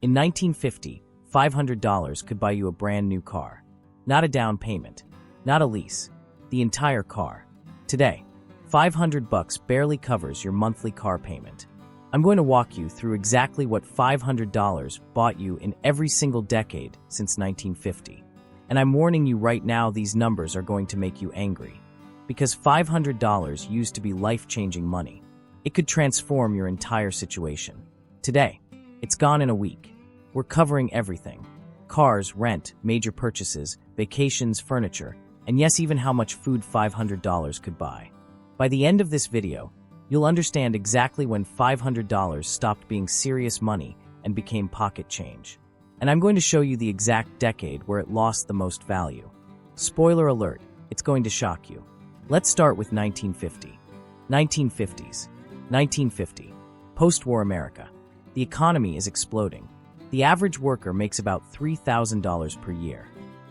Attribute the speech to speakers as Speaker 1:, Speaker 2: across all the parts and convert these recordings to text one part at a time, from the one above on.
Speaker 1: In 1950, $500 could buy you a brand new car. Not a down payment, not a lease, the entire car. Today, $500 barely covers your monthly car payment. I'm going to walk you through exactly what $500 bought you in every single decade since 1950. And I'm warning you right now, these numbers are going to make you angry. Because $500 used to be life-changing money. It could transform your entire situation. Today, it's gone in a week. We're covering everything. Cars, rent, major purchases, vacations, furniture, and yes, even how much food $500 could buy. By the end of this video, you'll understand exactly when $500 stopped being serious money and became pocket change. And I'm going to show you the exact decade where it lost the most value. Spoiler alert, it's going to shock you. Let's start with 1950. 1950s. 1950. Post-war America. The economy is exploding. The average worker makes about $3,000 per year.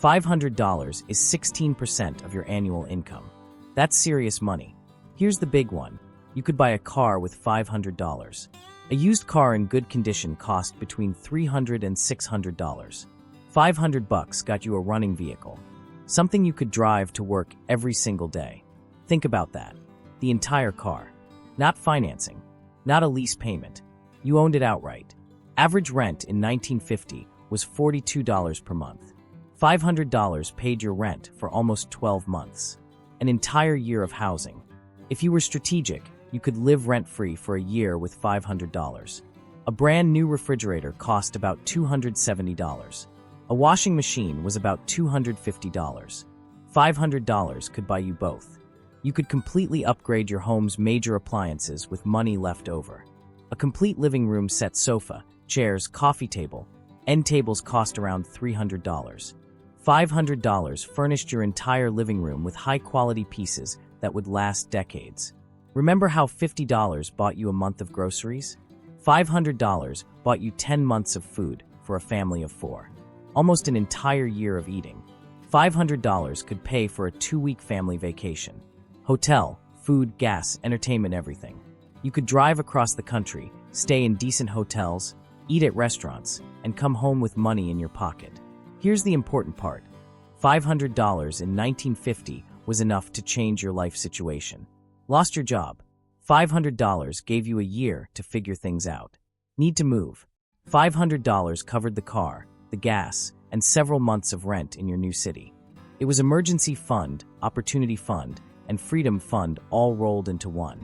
Speaker 1: $500 is 16% of your annual income. That's serious money. Here's the big one. You could buy a car with $500. A used car in good condition cost between $300 and $600. $500 got you a running vehicle. Something you could drive to work every single day. Think about that. The entire car. Not financing. Not a lease payment. You owned it outright. Average rent in 1950 was $42 per month. $500 paid your rent for almost 12 months. An entire year of housing. If you were strategic, you could live rent-free for a year with $500. A brand new refrigerator cost about $270. A washing machine was about $250. $500 could buy you both. You could completely upgrade your home's major appliances with money left over. A complete living room set sofa, chairs, coffee table, end tables cost around $300. $500 furnished your entire living room with high-quality pieces that would last decades. Remember how $50 bought you a month of groceries? $500 bought you 10 months of food for a family of 4. Almost an entire year of eating. $500 could pay for a 2-week family vacation. Hotel, food, gas, entertainment, everything. You could drive across the country, stay in decent hotels, eat at restaurants, and come home with money in your pocket. Here's the important part. $500 in 1950 was enough to change your life situation. Lost your job. $500 gave you a year to figure things out. Need to move. $500 covered the car, the gas, and several months of rent in your new city. It was emergency fund, opportunity fund, and freedom fund all rolled into one.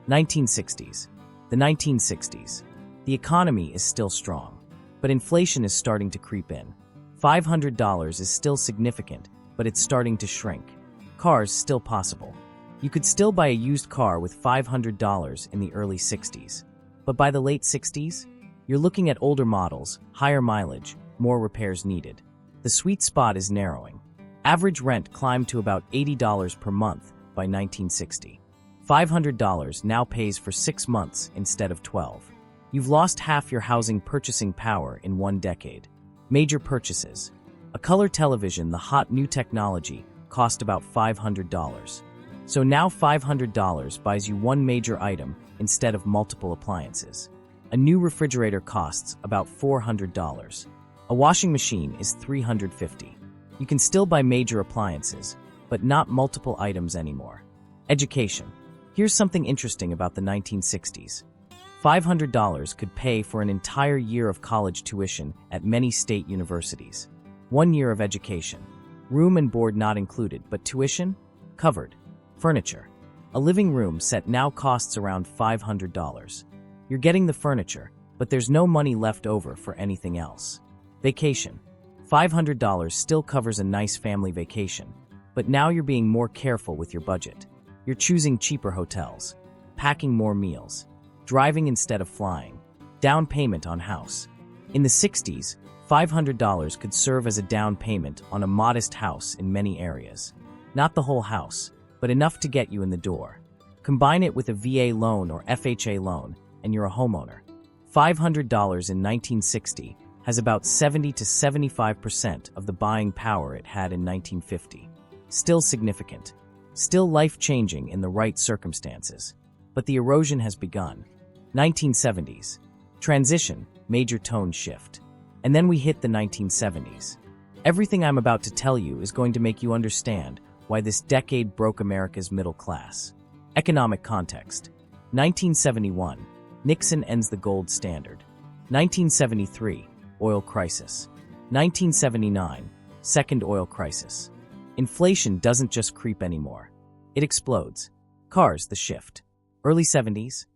Speaker 1: 1960s. The 1960s. The economy is still strong, but inflation is starting to creep in. $500 is still significant, but it's starting to shrink. Cars still possible. You could still buy a used car with $500 in the early 60s. But by the late 60s, you're looking at older models, higher mileage, more repairs needed. The sweet spot is narrowing. Average rent climbed to about $80 per month by 1960. $500 now pays for 6 months instead of 12. You've lost half your housing purchasing power in 1 decade. Major purchases. A color television, the hot new technology, cost about $500. So now $500 buys you 1 major item instead of multiple appliances. A new refrigerator costs about $400. A washing machine is $350. You can still buy major appliances, but not multiple items anymore. Education. Here's something interesting about the 1960s. $500 could pay for an entire year of college tuition at many state universities. 1 year of education. Room and board not included, but tuition? Covered. Furniture. A living room set now costs around $500. You're getting the furniture, but there's no money left over for anything else. Vacation. $500 still covers a nice family vacation, but now you're being more careful with your budget. You're choosing cheaper hotels, packing more meals, driving instead of flying, down payment on house. In the 60s, $500 could serve as a down payment on a modest house in many areas. Not the whole house, but enough to get you in the door. Combine it with a VA loan or FHA loan, and you're a homeowner. $500 in 1960 has about 70 to 75% of the buying power it had in 1950. Still significant. Still life-changing in the right circumstances. But the erosion has begun. 1970s. Transition. major tone shift. And then we hit the 1970s. Everything I'm about to tell you is going to make you understand why this decade broke America's middle class. Economic context. 1971. Nixon ends the gold standard. 1973. Oil crisis. 1979. Second oil crisis. Inflation doesn't just creep anymore. It explodes. Cars, the shift. Early 70s.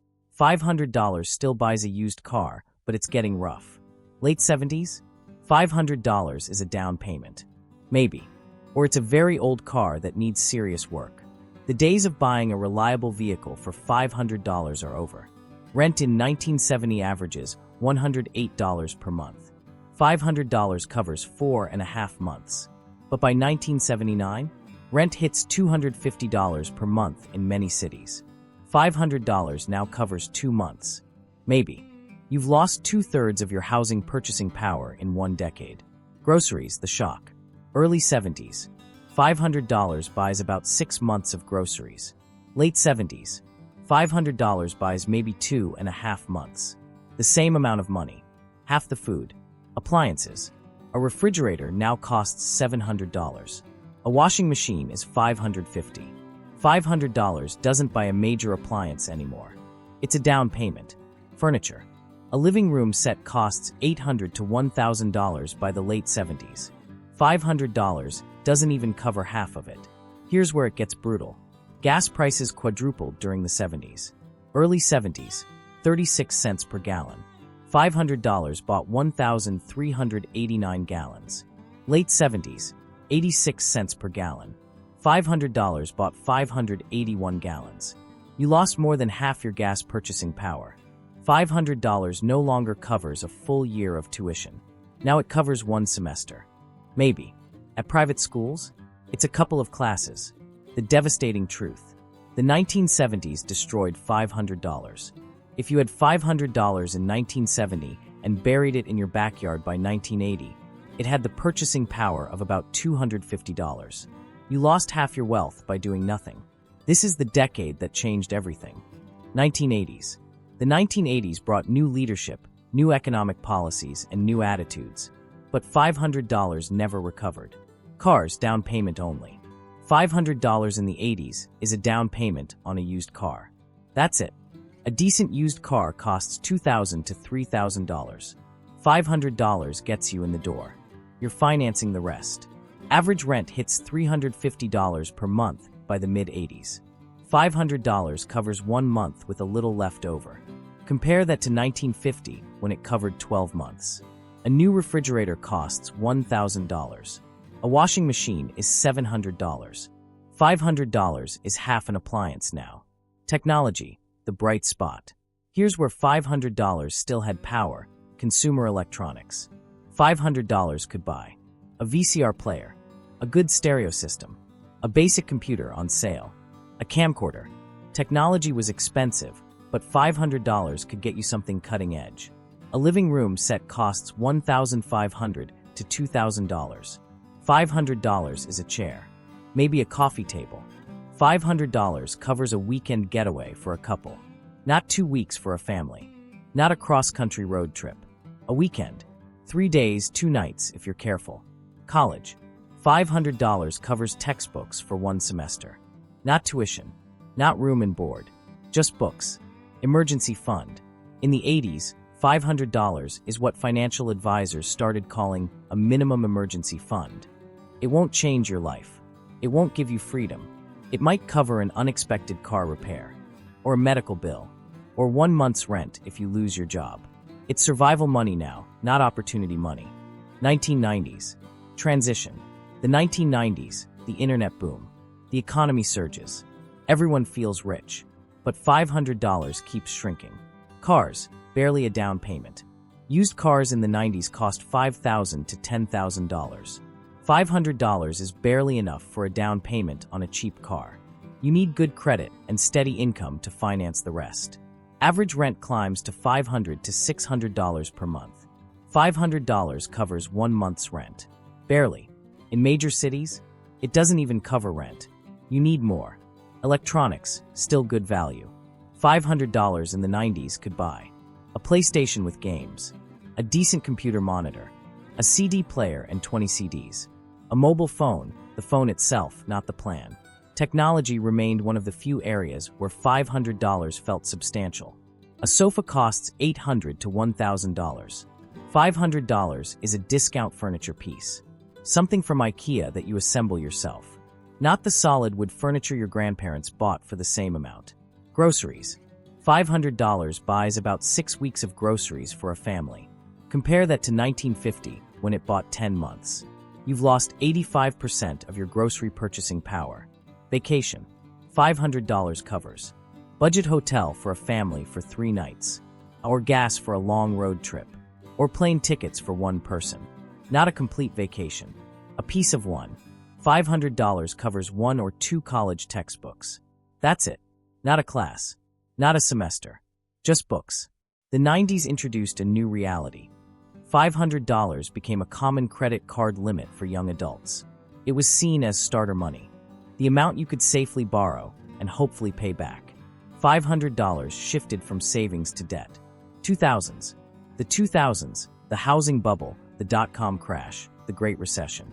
Speaker 1: $500 still buys a used car, but it's getting rough. Late 70s. $500 is a down payment. Maybe. Or it's a very old car that needs serious work. The days of buying a reliable vehicle for $500 are over. Rent in 1970 averages $108 per month. $500 covers 4.5 months. But by 1979, rent hits $250 per month in many cities. $500 now covers 2 months. Maybe. You've lost 2/3 of your housing purchasing power in 1 decade. Groceries, the shock. Early 70s. $500 buys about 6 months of groceries. Late 70s. $500 buys maybe 2.5 months. The same amount of money. Half the food. Appliances. A refrigerator now costs $700. A washing machine is $550. $500 doesn't buy a major appliance anymore. It's a down payment. Furniture. A living room set costs $800 to $1,000 by the late 70s. $500 doesn't even cover half of it. Here's where it gets brutal. Gas prices quadrupled during the 70s. Early 70s, 36 cents per gallon. $500 bought 1,389 gallons. Late 70s, 86 cents per gallon. $500 bought 581 gallons. You lost more than half your gas purchasing power. $500 no longer covers a full year of tuition. Now it covers 1 semester. Maybe. At private schools, it's a couple of classes. The devastating truth. The 1970s destroyed $500. If you had $500 in 1970 and buried it in your backyard by 1980, it had the purchasing power of about $250. You lost half your wealth by doing nothing. This is the decade that changed everything. 1980s. The 1980s brought new leadership, new economic policies, and new attitudes. But $500 never recovered. Cars, down payment only. $500 in the 80s is a down payment on a used car. That's it. A decent used car costs $2,000 to $3,000. $500 gets you in the door. You're financing the rest. Average rent hits $350 per month by the mid-80s. $500 covers 1 month with a little left over. Compare that to 1950 when it covered 12 months. A new refrigerator costs $1,000. A washing machine is $700. $500 is half an appliance now. Technology, the bright spot. Here's where $500 still had power: consumer electronics. $500 could buy a VCR player, a good stereo system, a basic computer on sale, a camcorder. Technology was expensive, but $500 could get you something cutting edge. A living room set costs $1,500 to $2,000. $500 is a chair, maybe a coffee table. $500 covers a weekend getaway for a couple. Not 2 weeks for a family. Not a cross-country road trip. A weekend. 3 days, 2 nights if you're careful. College. $500 covers textbooks for 1 semester. Not tuition. Not room and board. Just books. Emergency fund. In the 80s, $500 is what financial advisors started calling a minimum emergency fund. It won't change your life. It won't give you freedom. It might cover an unexpected car repair, or a medical bill, or 1 month's rent if you lose your job. It's survival money now, not opportunity money. 1990s. Transition. The 1990s, the internet boom. The economy surges. Everyone feels rich. But $500 keeps shrinking. Cars, barely a down payment. Used cars in the 90s cost $5,000 to $10,000. $500 is barely enough for a down payment on a cheap car. You need good credit and steady income to finance the rest. Average rent climbs to $500 to $600 per month. $500 covers 1 month's rent. Barely. In major cities, it doesn't even cover rent. You need more. Electronics, still good value. $500 in the 90s could buy a PlayStation with games, a decent computer monitor, a CD player and 20 CDs, a mobile phone, the phone itself, not the plan. Technology remained one of the few areas where $500 felt substantial. A sofa costs $800 to $1,000. $500 is a discount furniture piece. Something from IKEA that you assemble yourself. Not the solid wood furniture your grandparents bought for the same amount. Groceries. $500 buys about 6 weeks of groceries for a family. Compare that to 1950, when it bought 10 months. You've lost 85% of your grocery purchasing power. Vacation. $500 covers. Budget hotel for a family for 3 nights. Or gas for a long road trip. Or plane tickets for one person. Not a complete vacation. A piece of one. $500 covers 1 or 2 college textbooks. That's it. Not a class. Not a semester. Just books. The 90s introduced a new reality. $500 became a common credit card limit for young adults. It was seen as starter money. The amount you could safely borrow and hopefully pay back. $500 shifted from savings to debt. 2000s. The 2000s, the housing bubble, the dot-com crash, the Great Recession.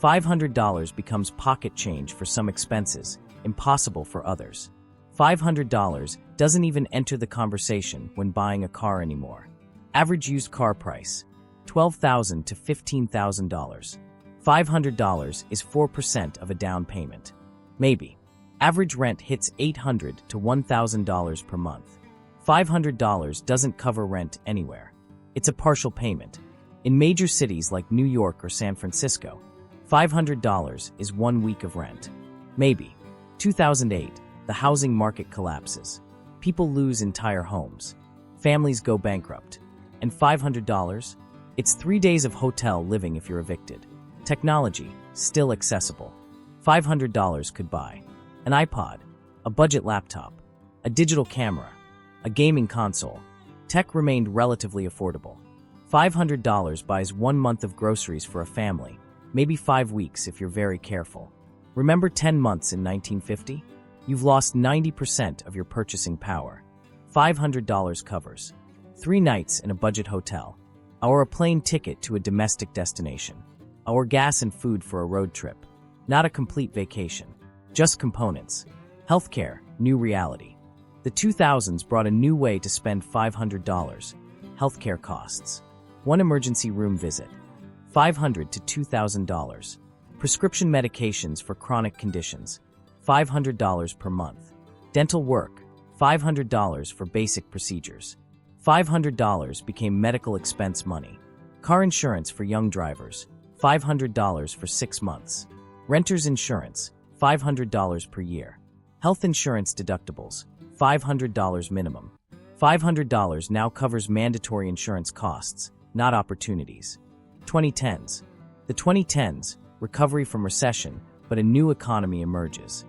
Speaker 1: $500 becomes pocket change for some expenses, impossible for others. $500 doesn't even enter the conversation when buying a car anymore. Average used car price, $12,000 to $15,000. $500 is 4% of a down payment. Maybe. Average rent hits $800 to $1,000 per month. $500 doesn't cover rent anywhere. It's a partial payment. In major cities like New York or San Francisco, $500 is 1 week of rent. Maybe. 2008, the housing market collapses. People lose entire homes. Families go bankrupt. And $500? It's 3 days of hotel living if you're evicted. Technology, still accessible. $500 could buy an iPod, a budget laptop, a digital camera, a gaming console. Tech remained relatively affordable. $500 buys 1 month of groceries for a family, maybe 5 weeks if you're very careful. Remember 10 months in 1950? You've lost 90% of your purchasing power. $500 covers 3 nights in a budget hotel, or a plane ticket to a domestic destination, or gas and food for a road trip. Not a complete vacation, just components. Healthcare, new reality. The 2000s brought a new way to spend $500. Healthcare costs. 1 emergency room visit, $500 to $2,000. Prescription medications for chronic conditions, $500 per month. Dental work, $500 for basic procedures. $500 became medical expense money. Car insurance for young drivers, $500 for 6 months. Renter's insurance, $500 per year. Health insurance deductibles, $500 minimum. $500 now covers mandatory insurance costs, not opportunities. 2010s. The 2010s, recovery from recession, but a new economy emerges.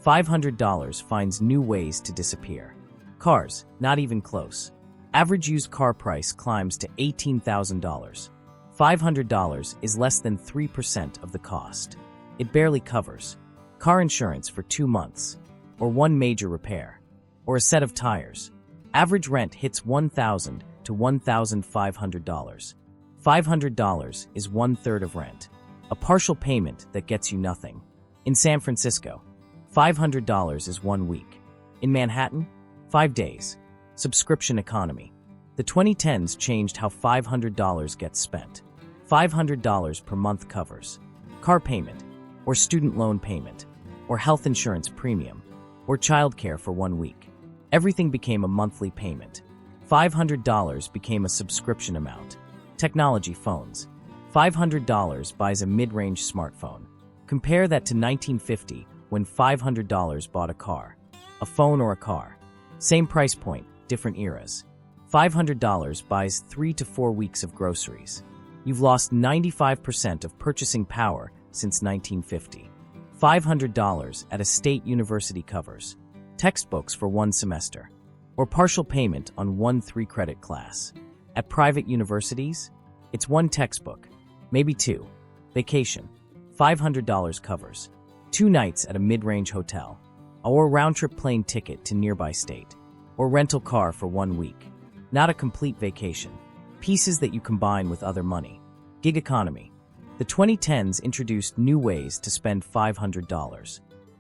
Speaker 1: $500 finds new ways to disappear. Cars, not even close. Average used car price climbs to $18,000. $500 is less than 3% of the cost. It barely covers car insurance for 2 months, or 1 major repair, or a set of tires. Average rent hits $1,000 to $1,500. $500 is 1/3 of rent. A partial payment that gets you nothing. In San Francisco, $500 is 1 week. In Manhattan, 5 days. Subscription economy. The 2010s changed how $500 gets spent. $500 per month covers car payment, or student loan payment, or health insurance premium, or childcare for 1 week. Everything became a monthly payment. $500 became a subscription amount. Technology phones. $500 buys a mid-range smartphone. Compare that to 1950 when $500 bought a car. A phone or a car. Same price point, different eras. $500 buys 3 to 4 weeks of groceries. You've lost 95% of purchasing power since 1950. $500 at a state university covers textbooks for 1 semester, or partial payment on 1 3-credit class. At private universities, it's 1 textbook, maybe 2. Vacation. $500 covers 2 nights at a mid-range hotel, or a round-trip plane ticket to nearby state, or rental car for 1 week. Not a complete vacation, Pieces that you combine with other money. Gig economy. The 2010s introduced new ways to spend $500.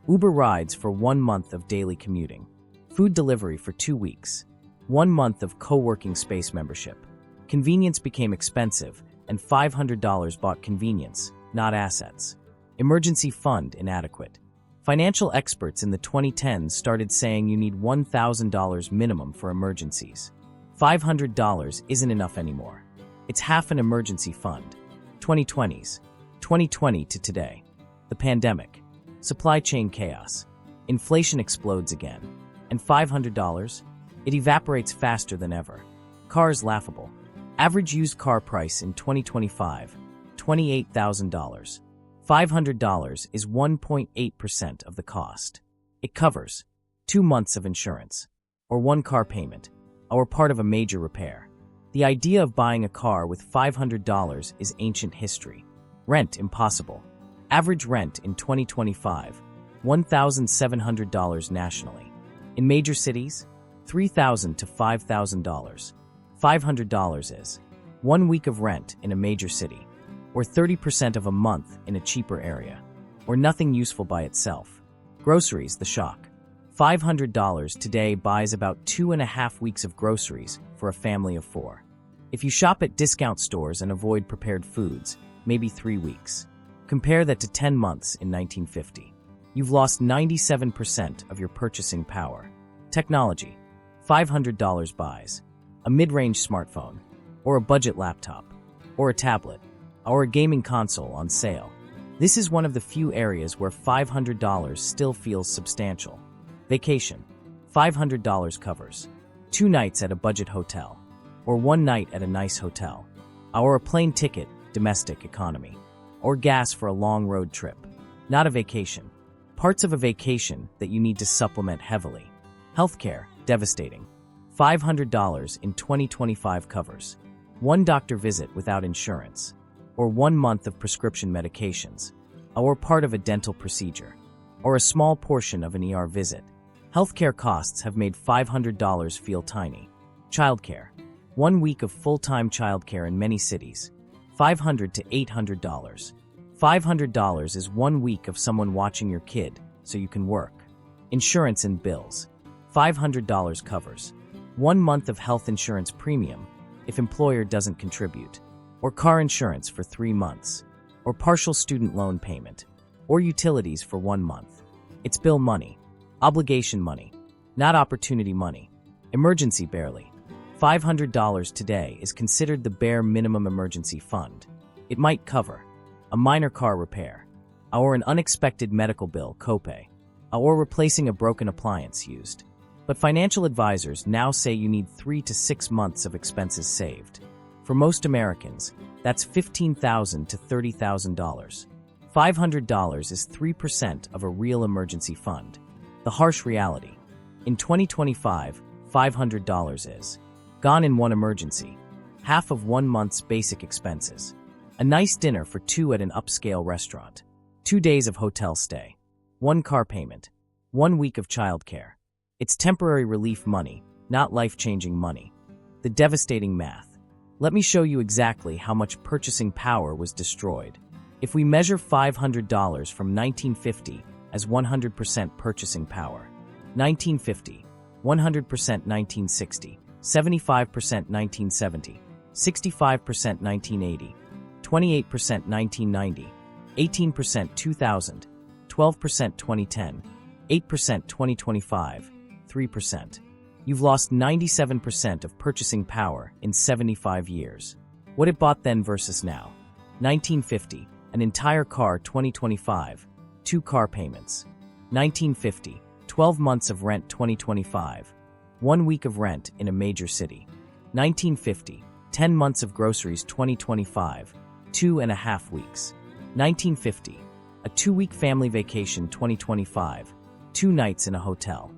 Speaker 1: Uber rides for 1 month of daily commuting. Food delivery for 2 weeks. 1 month of co-working space membership. Convenience became expensive, and $500 bought convenience, not assets. Emergency fund inadequate. Financial experts in the 2010s started saying you need $1,000 minimum for emergencies. $500 isn't enough anymore. It's half an emergency fund. 2020s. 2020 to today. The pandemic. Supply chain chaos. Inflation explodes again. And $500? It evaporates faster than ever. Cars laughable. Average used car price in 2025, $28,000. $500 is 1.8% of the cost. It covers 2 months of insurance, or 1 car payment, or part of a major repair. The idea of buying a car with $500 is ancient history. Rent impossible. Average rent in 2025, $1,700 nationally. In major cities, $3,000 to $5,000. $500 is 1 week of rent in a major city, or 30% of a month in a cheaper area, or nothing useful by itself. Groceries, the shock. $500 today buys about 2.5 weeks of groceries for a family of 4. If you shop at discount stores and avoid prepared foods, maybe 3 weeks. Compare that to 10 months in 1950. You've lost 97% of your purchasing power. Technology. $500 buys a mid-range smartphone, or a budget laptop, or a tablet, or a gaming console on sale. This is one of the few areas where $500 still feels substantial. Vacation. $500 covers 2 nights at a budget hotel, or 1 night at a nice hotel, or a plane ticket, domestic economy, or gas for a long road trip. Not a vacation. Parts of a vacation that you need to supplement heavily. Healthcare, devastating. $500 in 2025 covers 1 doctor visit without insurance, or 1 month of prescription medications, or part of a dental procedure, or a small portion of an ER visit. Healthcare costs have made $500 feel tiny. Childcare. 1 week of full-time childcare in many cities. $500 to $800. $500 is 1 week of someone watching your kid so you can work. Insurance and bills. $500 covers 1 month of health insurance premium if employer doesn't contribute, or car insurance for 3 months, or partial student loan payment, or utilities for 1 month. It's bill money, obligation money, not opportunity money. Emergency barely. $500 today is considered the bare minimum emergency fund. It might cover a minor car repair, or an unexpected medical bill copay, or replacing a broken appliance used. But financial advisors now say you need 3 to 6 months of expenses saved. For most Americans, that's $15,000 to $30,000. $500 is 3% of a real emergency fund. The harsh reality. In 2025, $500 is gone in 1 emergency, half of 1 month's basic expenses. A nice dinner for 2 at an upscale restaurant, 2 days of hotel stay, 1 car payment, 1 week of childcare. It's temporary relief money, not life-changing money. The devastating math. Let me show you exactly how much purchasing power was destroyed. If we measure $500 from 1950 as 100% purchasing power, 1950, 100% 1960, 75% 1970, 65% 1980, 28% 1990, 18% 2000, 12% 2010, 8% 2025, 3%. You've lost 97% of purchasing power in 75 years. What it bought then versus now. 1950, an entire car. 2025, 2 car payments. 1950, 12 months of rent. 2025, 1 week of rent in a major city. 1950, 10 months of groceries. 2025, 2.5 weeks. 1950, a 2-week family vacation. 2025, 2 nights in a hotel.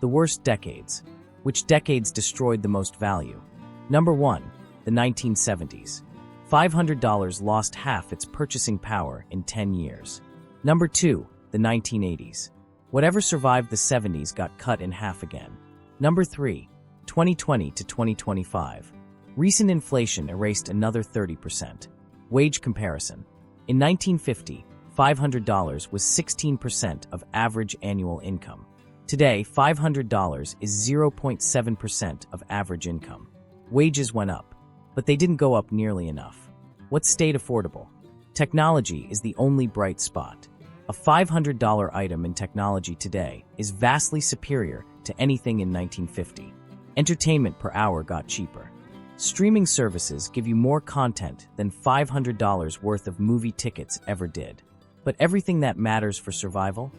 Speaker 1: The worst decades. Which decades destroyed the most value? Number 1, the 1970s. $500 lost half its purchasing power in 10 years. Number 2, the 1980s. Whatever survived the 70s got cut in half again. Number 3, 2020 to 2025. Recent inflation erased another 30%. Wage comparison. In 1950, $500 was 16% of average annual income. Today, $500 is 0.7% of average income. Wages went up, but they didn't go up nearly enough. What stayed affordable? Technology is the only bright spot. A $500 item in technology today is vastly superior to anything in 1950. Entertainment per hour got cheaper. Streaming services give you more content than $500 worth of movie tickets ever did. But everything that matters for survival?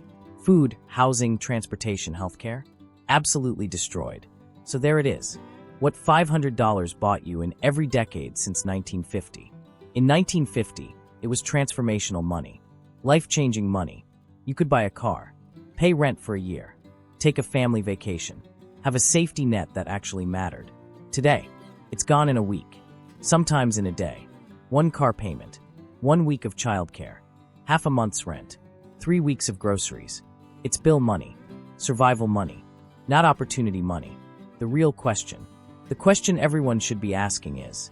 Speaker 1: Food, housing, transportation, healthcare? Absolutely destroyed. So there it is. What $500 bought you in every decade since 1950. In 1950, it was transformational money. Life-changing money. You could buy a car, pay rent for a year, take a family vacation, have a safety net that actually mattered. Today, it's gone in a week, sometimes in a day. One car payment, 1 week of childcare, half a month's rent, 3 weeks of groceries. It's bill money, survival money, not opportunity money. The real question, the question everyone should be asking is,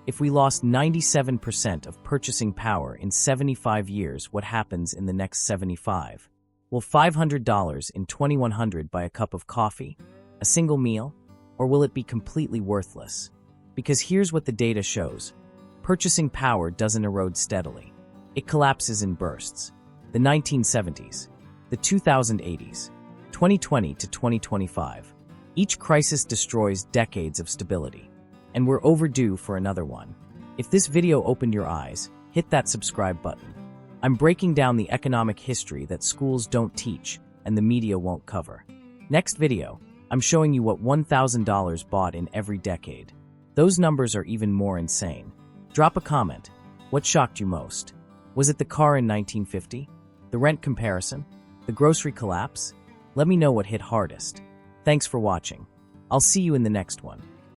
Speaker 1: if we lost 97% of purchasing power in 75 years, what happens in the next 75? Will $500 in 2100 buy a cup of coffee, a single meal, or will it be completely worthless? Because here's what the data shows. Purchasing power doesn't erode steadily. It collapses in bursts. The 1970s, the 2080s, 2020 to 2025. Each crisis destroys decades of stability. And we're overdue for another one. If this video opened your eyes, hit that subscribe button. I'm breaking down the economic history that schools don't teach and the media won't cover. Next video, I'm showing you what $1,000 bought in every decade. Those numbers are even more insane. Drop a comment. What shocked you most? Was it the car in 1950? The rent comparison? The grocery collapse? Let me know what hit hardest. Thanks for watching. I'll see you in the next one.